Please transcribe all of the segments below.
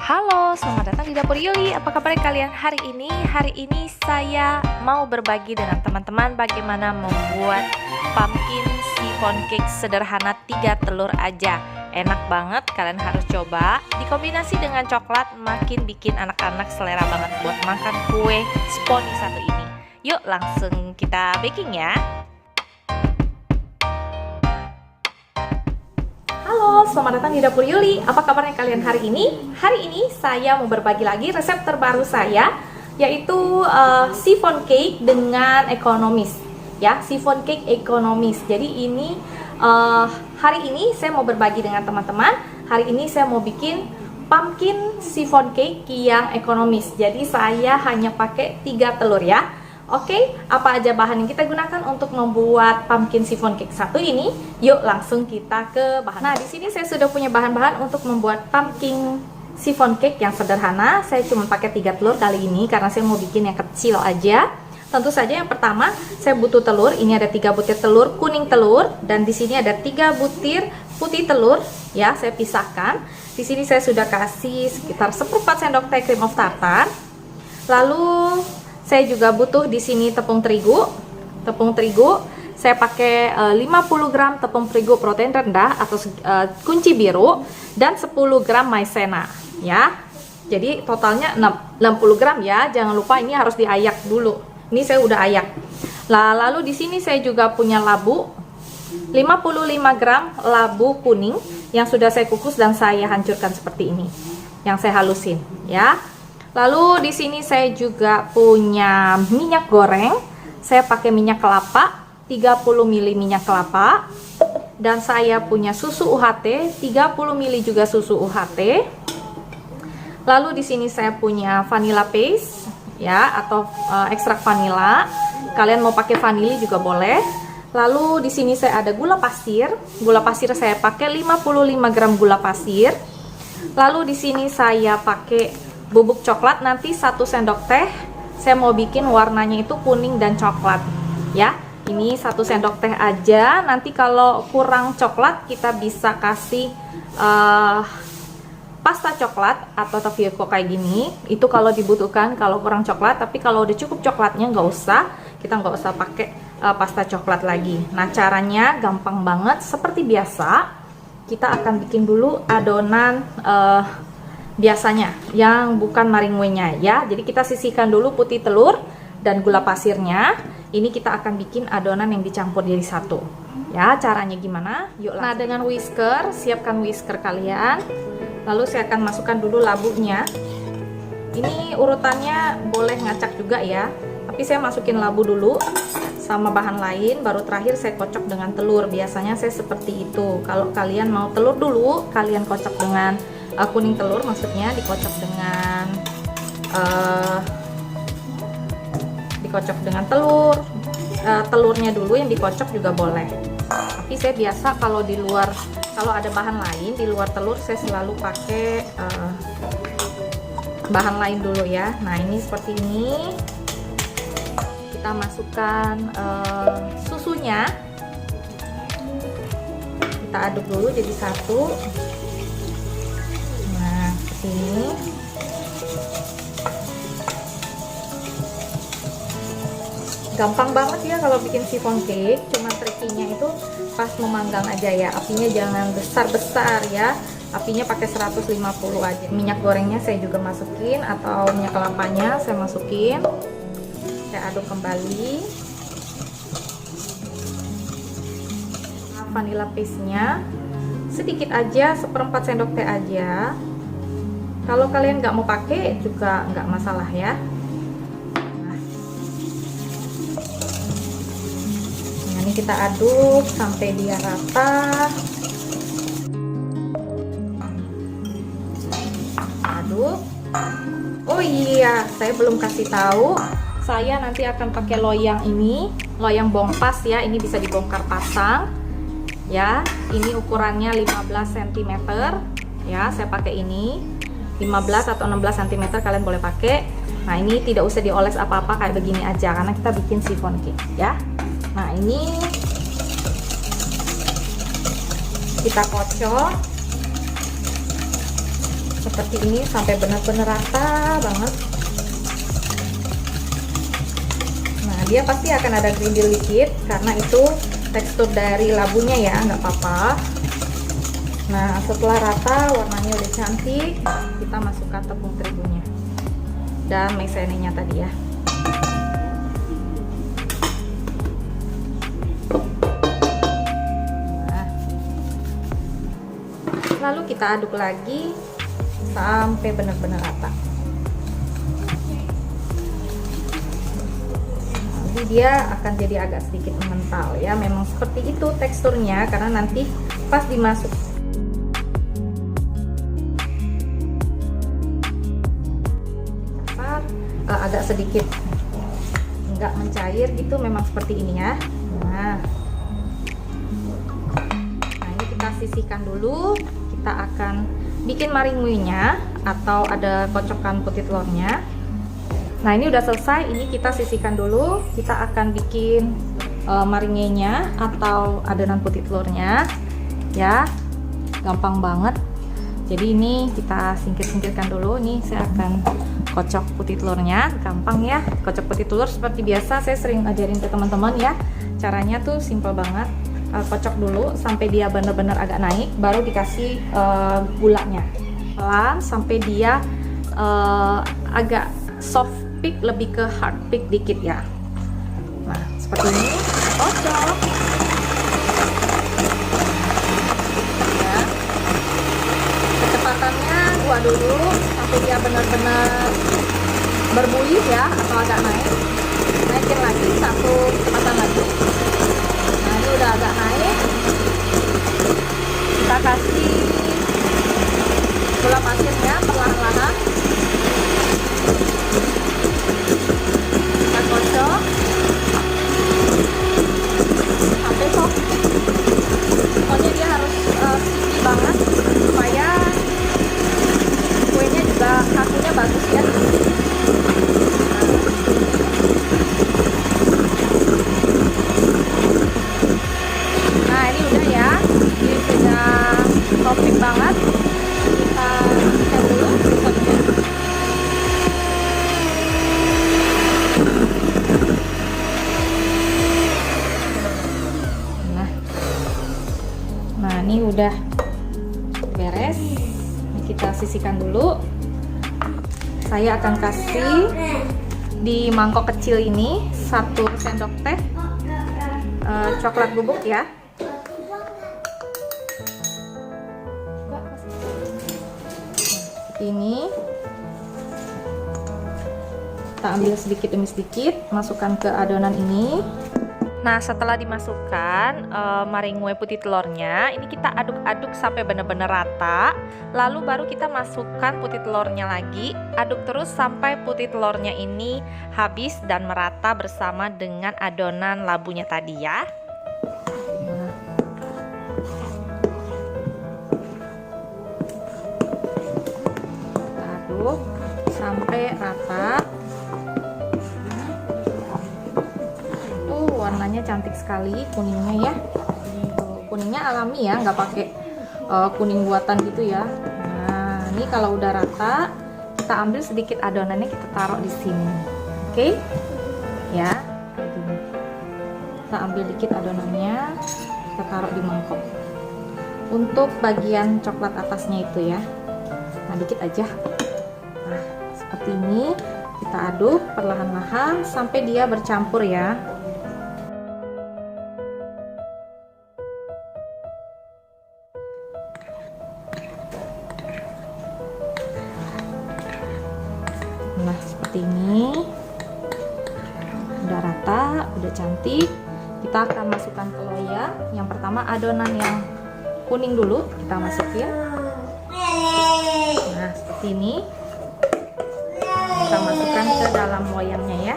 Halo, selamat datang di Dapur Yuli. Apa kabar kalian hari ini? Hari ini saya mau berbagi dengan teman-teman bagaimana membuat pumpkin chiffon cake sederhana 3 telur aja. Enak banget, kalian harus coba. Dikombinasi dengan coklat makin bikin anak-anak selera banget buat makan kue sponi satu ini. Yuk langsung kita baking ya. Halo, selamat datang di Dapur Yuli. Apa kabarnya kalian hari ini? Hari ini saya mau berbagi lagi resep terbaru saya, yaitu chiffon cake dengan ekonomis. Ya, chiffon cake ekonomis. Jadi ini hari ini saya mau berbagi dengan teman-teman. Hari ini saya mau bikin pumpkin chiffon cake yang ekonomis. Jadi saya hanya pakai 3 telur ya. Oke, apa aja bahan yang kita gunakan untuk membuat pumpkin chiffon cake satu ini? Yuk langsung kita ke bahan. Nah, di sini saya sudah punya bahan-bahan untuk membuat pumpkin chiffon cake yang sederhana. Saya cuma pakai 3 telur kali ini karena saya mau bikin yang kecil aja. Tentu saja yang pertama saya butuh telur. Ini ada 3 butir telur kuning telur dan di sini ada 3 butir putih telur. Ya, saya pisahkan. Di sini saya sudah kasih sekitar 1/4 sendok teh cream of tartar. Lalu saya juga butuh di sini tepung terigu. Tepung terigu saya pakai 50 gram tepung terigu protein rendah atau kunci biru dan 10 gram maizena ya. Jadi totalnya 60 gram ya. Jangan lupa ini harus diayak dulu. Ini saya udah ayak. Lalu di sini saya juga punya labu 55 gram labu kuning yang sudah saya kukus dan saya hancurkan seperti ini. Yang saya halusin ya. Lalu di sini saya juga punya minyak goreng. Saya pakai minyak kelapa, 30 ml minyak kelapa. Dan saya punya susu UHT, 30 ml juga susu UHT. Lalu di sini saya punya vanilla paste ya atau ekstrak vanila. Kalian mau pakai vanili juga boleh. Lalu di sini saya ada gula pasir. Gula pasir saya pakai 55 gram gula pasir. Lalu di sini saya pakai bubuk coklat, nanti 1 sendok teh. Saya mau bikin warnanya itu kuning dan coklat ya. Ini 1 sendok teh aja. Nanti kalau kurang coklat kita bisa kasih pasta coklat atau tapioca kayak gini. Itu kalau dibutuhkan, kalau kurang coklat. Tapi kalau udah cukup coklatnya nggak usah. Kita nggak usah pakai pasta coklat lagi. Nah, caranya gampang banget. Seperti biasa, kita akan bikin dulu adonan biasanya yang bukan maringuenya ya. Jadi kita sisihkan dulu putih telur dan gula pasirnya. Ini kita akan bikin adonan yang dicampur jadi satu ya. Caranya gimana? Yuk langsung. Nah, dengan whisker, siapkan whisker kalian. Lalu saya akan masukkan dulu labunya. Ini urutannya boleh ngacak juga ya, tapi saya masukin labu dulu sama bahan lain, baru terakhir saya kocok dengan telur. Biasanya saya seperti itu. Kalau kalian mau telur dulu, kalian kocok dengan kuning telur, maksudnya dikocok dengan telur. Telurnya dulu yang dikocok juga boleh. Tapi saya biasa kalau di luar, kalau ada bahan lain di luar telur, saya selalu pakai bahan lain dulu ya. Nah, ini seperti ini. Kita masukkan susunya. Kita aduk dulu jadi satu. Ini gampang banget ya kalau bikin chiffon cake. Cuma trikinya itu pas memanggang aja ya. Apinya jangan besar-besar ya. Apinya pakai 150 aja. Minyak gorengnya saya juga masukin, atau minyak kelapanya saya masukin. Saya aduk kembali. Vanilla paste-nya sedikit aja, 1/4 sendok teh aja. Kalau kalian nggak mau pakai juga nggak masalah ya. Nah, ini kita aduk sampai dia rata. Aduk. Oh iya, saya belum kasih tahu. Saya nanti akan pakai loyang ini, loyang bongpas ya. Ini bisa dibongkar pasang. Ya, ini ukurannya 15 cm. Ya, saya pakai ini. 15 atau 16 cm kalian boleh pakai. Nah, ini tidak usah dioles apa-apa, kayak begini aja karena kita bikin chiffon cake ya. Nah, ini kita kocok seperti ini sampai benar-benar rata banget. Nah, dia pasti akan ada gerindil dikit karena itu tekstur dari labunya ya, nggak apa-apa. Nah, setelah rata, warnanya udah cantik, kita masukkan tepung terigunya dan maizenenya tadi ya. Nah, lalu kita aduk lagi sampai benar-benar rata. Nanti dia akan jadi agak sedikit mengental ya. Memang seperti itu teksturnya karena nanti pas dimasuk agak sedikit nggak mencair gitu, memang seperti ini ya. Nah, ini kita sisihkan dulu. Kita akan bikin maringuenya atau ada kocokan putih telurnya. Nah, ini udah selesai. Ini kita sisihkan dulu. Kita akan bikin marinenya atau adonan putih telurnya ya. Gampang banget. Jadi ini kita singkir-singkirkan dulu. Ini saya akan kocok putih telurnya, gampang ya. Kocok putih telur seperti biasa saya sering ajarin ke teman-teman ya. Caranya tuh simple banget. Kocok dulu sampai dia benar-benar agak naik, baru dikasih gulanya pelan sampai dia agak soft peak, lebih ke hard peak dikit ya. Nah, seperti ini kocok ya. Kecepatannya 2 dulu sampai dia benar-benar berbuih ya, atau agak naik. Naikin lagi 1 kecepatan lagi. Nah, ini udah agak naik. Kita kasih gula pasirnya perlahan-lahan. Kita kocok sampai soft. Pokoknya dia harus sticky banget supaya kuenya juga kakunya bagus ya. Nah, ini udah ya, ini sudah topik banget. Kita cek dulu misalnya. Nah, ini udah beres. Kita sisihkan dulu. Saya akan kasih di mangkok kecil ini 1 sendok teh coklat bubuk ya. Ini kita ambil sedikit demi sedikit, masukkan ke adonan ini. Nah, setelah dimasukkan maringue putih telurnya, ini kita aduk-aduk sampai benar-benar rata. Lalu baru kita masukkan putih telurnya lagi, aduk terus sampai putih telurnya ini habis dan merata bersama dengan adonan labunya tadi ya. Kita aduk sampai rata. Warnanya cantik sekali, kuningnya ya. Kuningnya alami ya, nggak pakai kuning buatan gitu ya. Nah, ini kalau udah rata, kita ambil sedikit adonannya, kita taruh di sini. Oke? Ya, kayak gini. Kita ambil dikit adonannya, kita taruh di mangkok. Untuk bagian coklat atasnya itu ya. Nah, dikit aja. Nah, seperti ini. Kita aduk perlahan-lahan sampai dia bercampur ya. Nah, seperti ini udah rata, udah cantik. Kita akan masukkan ke loyang. Yang pertama adonan yang kuning dulu kita masukin. Nah, seperti ini kita masukkan ke dalam loyangnya ya.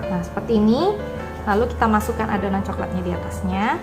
Nah, seperti ini. Lalu kita masukkan adonan coklatnya di atasnya.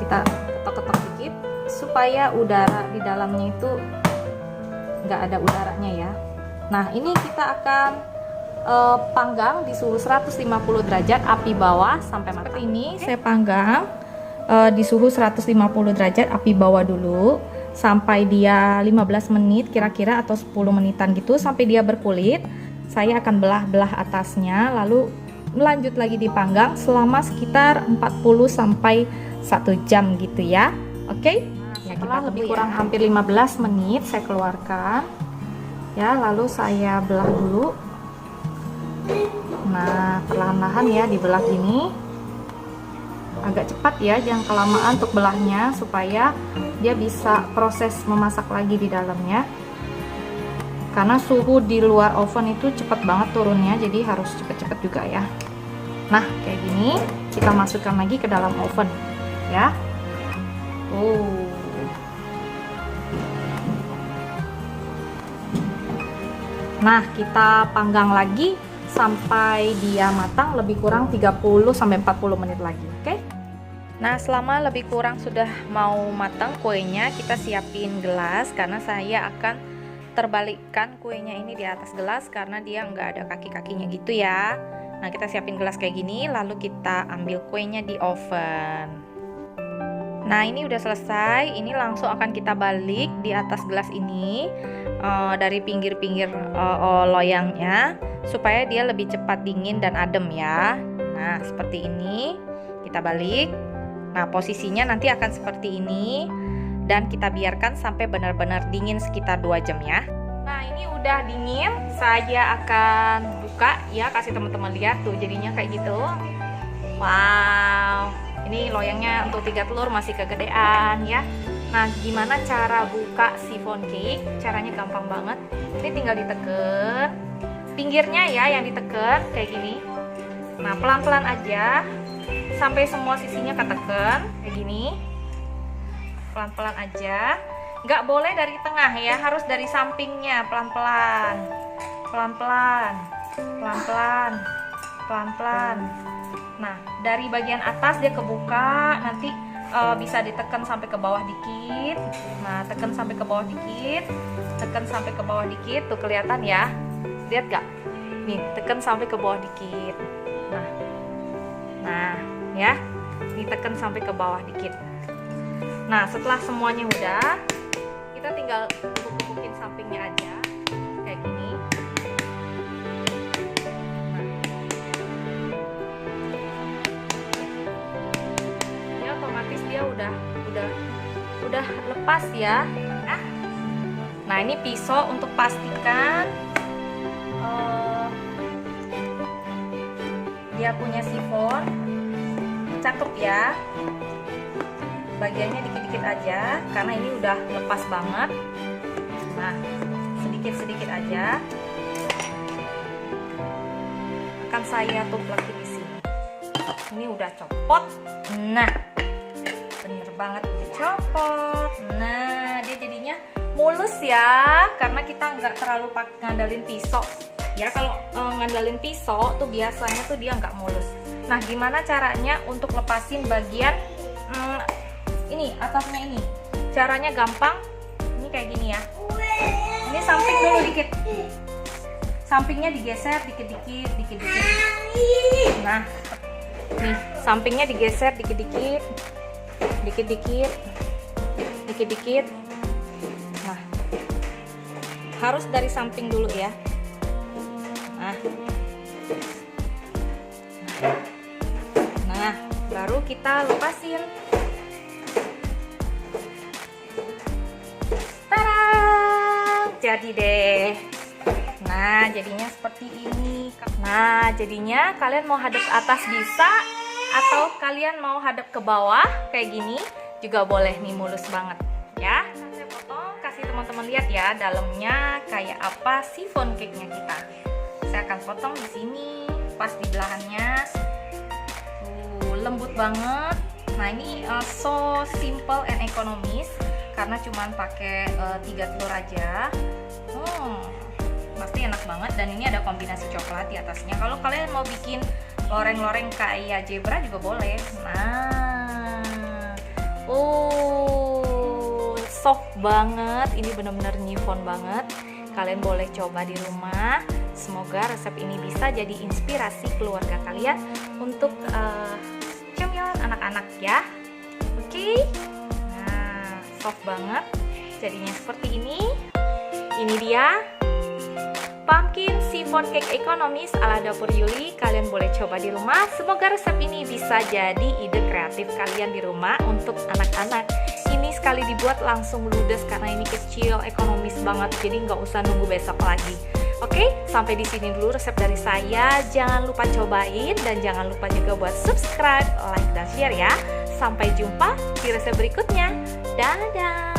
kita ketok-ketok dikit supaya udara di dalamnya itu nggak ada udaranya ya. Nah, ini kita akan panggang di suhu 150 derajat api bawah sampai matang. Seperti ini saya panggang di suhu 150 derajat api bawah dulu sampai dia 15 menit kira-kira atau 10 menitan gitu, sampai dia berkulit. Saya akan belah-belah atasnya, lalu lanjut lagi dipanggang selama sekitar 40 sampai 1 jam gitu ya. Oke? Ya, kita lebih kurang hampir 15 menit saya keluarkan. Ya, lalu saya belah dulu. Nah, perlahan-lahan ya dibelah gini. Agak cepat ya, jangan kelamaan untuk belahnya supaya dia bisa proses memasak lagi di dalamnya. Karena suhu di luar oven itu cepat banget turunnya, jadi harus cepet-cepet juga ya. Nah, kayak gini kita masukkan lagi ke dalam oven ya. Nah, kita panggang lagi sampai dia matang lebih kurang 30 sampai 40 menit lagi, oke? Nah, selama lebih kurang sudah mau matang kuenya, kita siapin gelas karena saya akan terbalikkan kuenya ini di atas gelas karena dia nggak ada kaki-kakinya gitu ya. Nah, kita siapin gelas kayak gini, lalu kita ambil kuenya di oven. Nah, ini udah selesai. Ini langsung akan kita balik di atas gelas ini dari pinggir-pinggir loyangnya supaya dia lebih cepat dingin dan adem ya. Nah, seperti ini kita balik. Nah, posisinya nanti akan seperti ini dan kita biarkan sampai benar-benar dingin sekitar 2 jam ya. Nah, ini udah dingin. Saya akan buka ya, kasih teman-teman lihat tuh jadinya kayak gitu. Wow. Ini loyangnya untuk 3 telur masih kegedean ya. Nah, gimana cara buka chiffon cake? Caranya gampang banget. Ini tinggal diteken pinggirnya ya, yang diteken kayak gini. Nah, pelan-pelan aja sampai semua sisinya keteken kayak gini. Pelan-pelan aja. Nggak boleh dari tengah ya, harus dari sampingnya. Pelan-pelan, pelan-pelan, pelan-pelan, pelan-pelan. Nah, dari bagian atas dia kebuka, nanti bisa ditekan sampai ke bawah dikit. Nah, tekan sampai ke bawah dikit, tekan sampai ke bawah dikit, tuh kelihatan ya. Lihat gak? Nih, tekan sampai ke bawah dikit. Nah, ya, ditekan sampai ke bawah dikit. Nah, setelah semuanya udah, kita tinggal tutup-tutupin sampingnya aja, kayak gini. Otomatis dia udah lepas ya. Nah, ini pisau untuk pastikan dia punya sifon cakep ya. Bagiannya dikit-dikit aja karena ini udah lepas banget. Nah, sedikit-sedikit aja akan saya tumplakin di sini. Ini udah copot. Nah, bener banget dicopot. Nah, dia jadinya mulus ya, karena kita nggak terlalu ngandalin pisau ya. Kalau ngandalin pisau tuh biasanya tuh dia nggak mulus. Nah, gimana caranya untuk lepasin bagian ini atasnya ini? Caranya gampang. Ini kayak gini ya. Ini samping dulu dikit. Sampingnya digeser dikit-dikit, dikit-dikit. Nah, nih sampingnya digeser dikit-dikit, dikit-dikit, dikit-dikit. Nah, harus dari samping dulu ya. Nah, baru kita lepasin. Tarang, jadi deh. Nah, jadinya seperti ini. Nah, jadinya kalian mau hadap atas bisa, atau kalian mau hadap ke bawah kayak gini juga boleh nih, mulus banget ya. Saya potong, kasih teman-teman lihat ya dalamnya kayak apa chiffon cake-nya kita. Saya akan potong di sini pas di belahannya. Lembut banget. Nah, ini so simple and economis karena cuman pakai 3 telur aja. Pasti enak banget, dan ini ada kombinasi coklat di atasnya. Kalau kalian mau bikin loreng-loreng kayak zebra juga boleh. Nah, Oh, soft banget. Ini benar-benar nyifon banget. Kalian boleh coba di rumah. Semoga resep ini bisa jadi inspirasi keluarga kalian untuk cemilan anak-anak ya. Oke. Nah, soft banget. Jadinya seperti ini. Ini dia pumpkin chiffon cake ekonomis ala dapur Yuli. Kalian boleh coba di rumah. Semoga resep ini bisa jadi ide kreatif kalian di rumah untuk anak-anak. Ini sekali dibuat langsung ludes karena ini kecil, ekonomis banget. Jadi nggak usah nunggu besok lagi. Oke, sampai di sini dulu resep dari saya. Jangan lupa cobain dan jangan lupa juga buat subscribe, like, dan share ya. Sampai jumpa di resep berikutnya. Dadah.